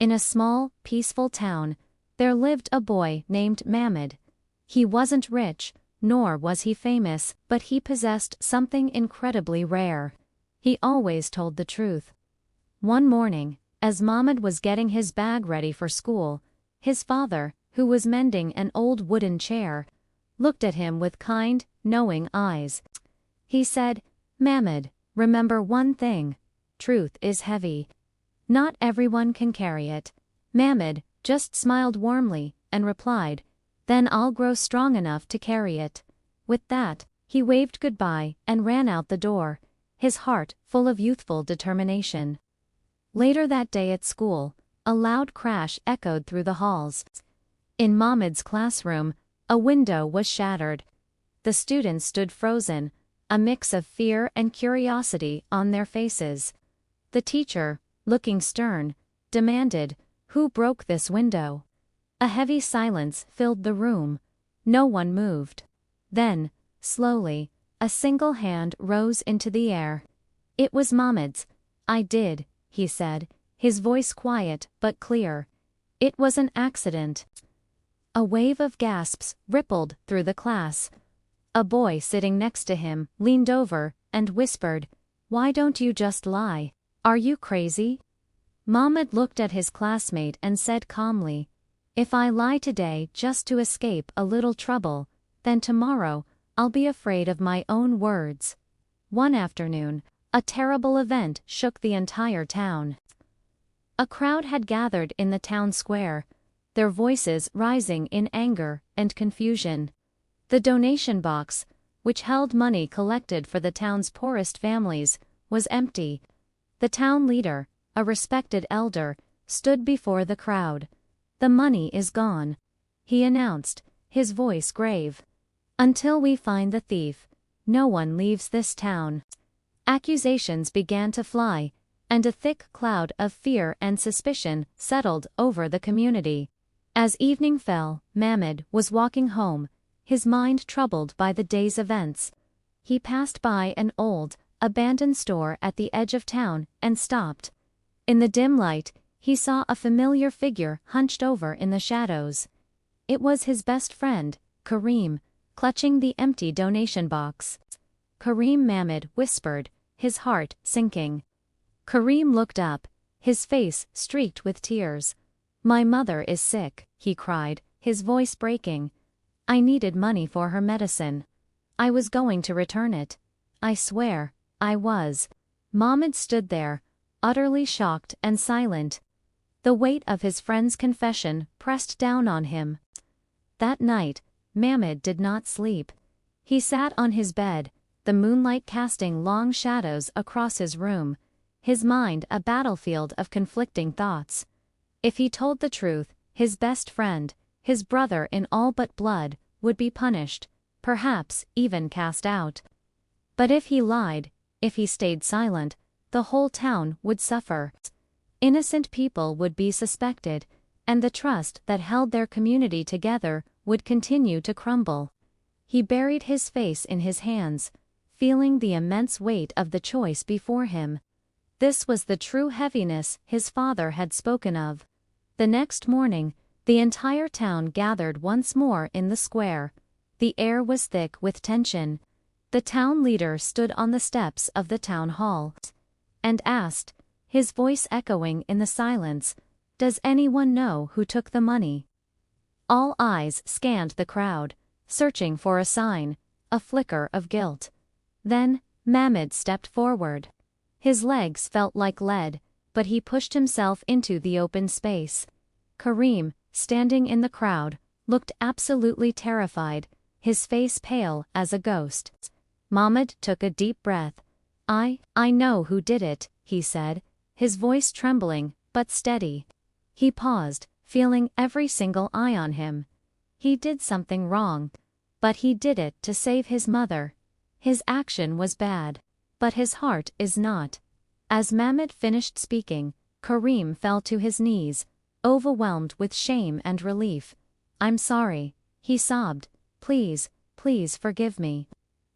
In a small, peaceful town, there lived a boy named Mahmud. He wasn't rich, nor was he famous, but he possessed something incredibly rare. He always told the truth. One morning, as Mahmud was getting his bag ready for school, his father, who was mending an old wooden chair, looked at him with kind, knowing eyes. He said, "Mahmud, remember one thing. Truth is heavy. Not everyone can carry it." Mahmud just smiled warmly and replied, "Then I'll grow strong enough to carry it." With that, he waved goodbye and ran out the door, his heart full of youthful determination. Later that day at school, a loud crash echoed through the halls. In Mahmud's classroom, a window was shattered. The students stood frozen, a mix of fear and curiosity on their faces. The teacher, looking stern, demanded, "Who broke this window?" A heavy silence filled the room. No one moved. Then, slowly, a single hand rose into the air. It was Mahmud's. "I did," he said, his voice quiet but clear. "It was an accident." A wave of gasps rippled through the class. A boy sitting next to him leaned over and whispered, "Why don't you just lie? Are you crazy?" Mahmud looked at his classmate and said calmly, "If I lie today just to escape a little trouble, then tomorrow I'll be afraid of my own words." One afternoon, a terrible event shook the entire town. A crowd had gathered in the town square, their voices rising in anger and confusion. The donation box, which held money collected for the town's poorest families, was empty. The town leader, a respected elder, stood before the crowd. "The money is gone," he announced, his voice grave. "Until we find the thief, no one leaves this town." Accusations began to fly, and a thick cloud of fear and suspicion settled over the community. As evening fell, Mahmud was walking home, his mind troubled by the day's events. He passed by an old, abandoned store at the edge of town and stopped. In the dim light, he saw a familiar figure hunched over in the shadows. It was his best friend, Kareem, clutching the empty donation box. "Kareem," Mahmud whispered, his heart sinking. Kareem looked up, his face streaked with tears. "My mother is sick," he cried, his voice breaking. "I needed money for her medicine. I was going to return it. I swear, I was." Mahmud stood there, utterly shocked and silent. The weight of his friend's confession pressed down on him. That night, Mahmud did not sleep. He sat on his bed, the moonlight casting long shadows across his room, his mind a battlefield of conflicting thoughts. If he told the truth, his best friend, his brother in all but blood, would be punished, perhaps even cast out. But if he lied, if he stayed silent, the whole town would suffer. Innocent people would be suspected, and the trust that held their community together would continue to crumble. He buried his face in his hands, feeling the immense weight of the choice before him. This was the true heaviness his father had spoken of. The next morning, the entire town gathered once more in the square. The air was thick with tension. The town leader stood on the steps of the town hall and asked, his voice echoing in the silence, "Does anyone know who took the money?" All eyes scanned the crowd, searching for a sign, a flicker of guilt. Then, Mahmud stepped forward. His legs felt like lead, but he pushed himself into the open space. Kareem, standing in the crowd, looked absolutely terrified, his face pale as a ghost. Mahmud took a deep breath. I know who did it," he said, his voice trembling, but steady. He paused, feeling every single eye on him. He did something wrong, but he did it to save his mother. His action was bad, but his heart is not. As Mahmud finished speaking, Kareem fell to his knees, overwhelmed with shame and relief. "I'm sorry," he sobbed. "Please, please forgive me."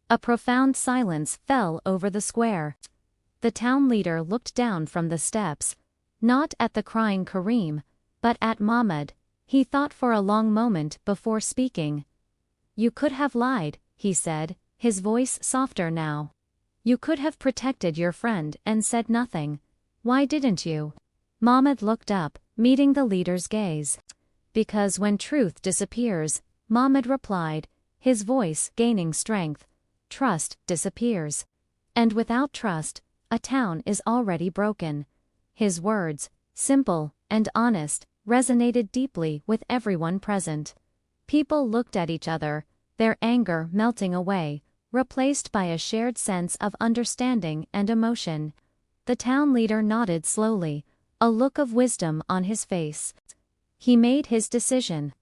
A profound silence fell over the square. The town leader looked down from the steps. Not at the crying Kareem, but at Mohammed. He thought for a long moment before speaking. "You could have lied," he said, his voice softer now. "You could have protected your friend and said nothing. Why didn't you?" Mohammed looked up, meeting the leader's gaze. "Because when truth disappears," Mohammed replied, his voice gaining strength, "trust disappears. And without trust, a town is already broken." His words, simple and honest, resonated deeply with everyone present. People looked at each other, their anger melting away, replaced by a shared sense of understanding and emotion. The town leader nodded slowly, a look of wisdom on his face. He made his decision.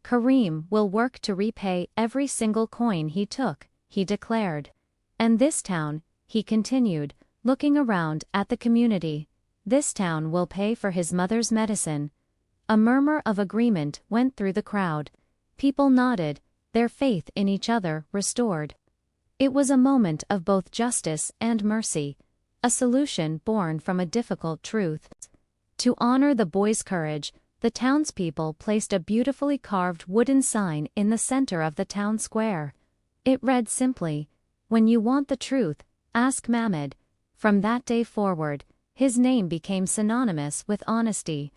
"Kareem will work to repay every single coin he took," he declared. "And this town," he continued, looking around at the community, "this town will pay for his mother's medicine." A murmur of agreement went through the crowd. People nodded, their faith in each other restored. It was a moment of both justice and mercy, a solution born from a difficult truth. To honor the boy's courage, the townspeople placed a beautifully carved wooden sign in the center of the town square. It read simply, "When you want the truth, ask Mohammed." From that day forward, his name became synonymous with honesty.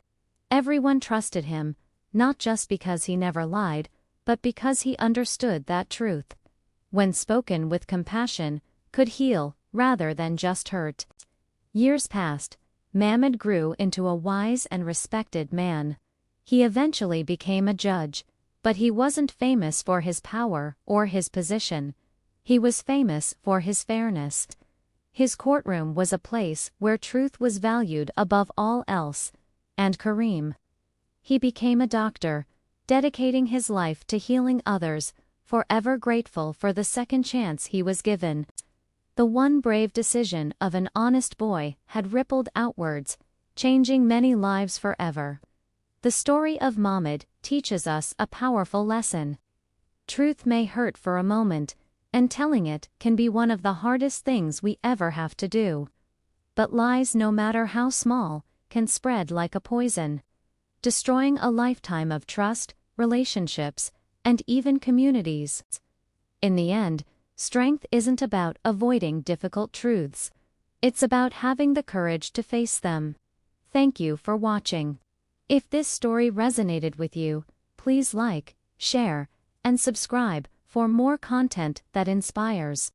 Everyone trusted him, not just because he never lied, but because he understood that truth, when spoken with compassion, could heal rather than just hurt. Years passed. Mohammed grew into a wise and respected man. He eventually became a judge, but he wasn't famous for his power or his position. He was famous for his fairness. His courtroom was a place where truth was valued above all else. And Kareem. He became a doctor, dedicating his life to healing others, forever grateful for the second chance he was given. The one brave decision of an honest boy had rippled outwards, changing many lives forever. The story of Mohammed teaches us a powerful lesson. Truth may hurt for a moment, and telling it can be one of the hardest things we ever have to do. But lies, no matter how small, can spread like a poison, destroying a lifetime of trust, relationships, and even communities. In the end, strength isn't about avoiding difficult truths. It's about having the courage to face them. Thank you for watching. If this story resonated with you, please like, share, and subscribe for more content that inspires.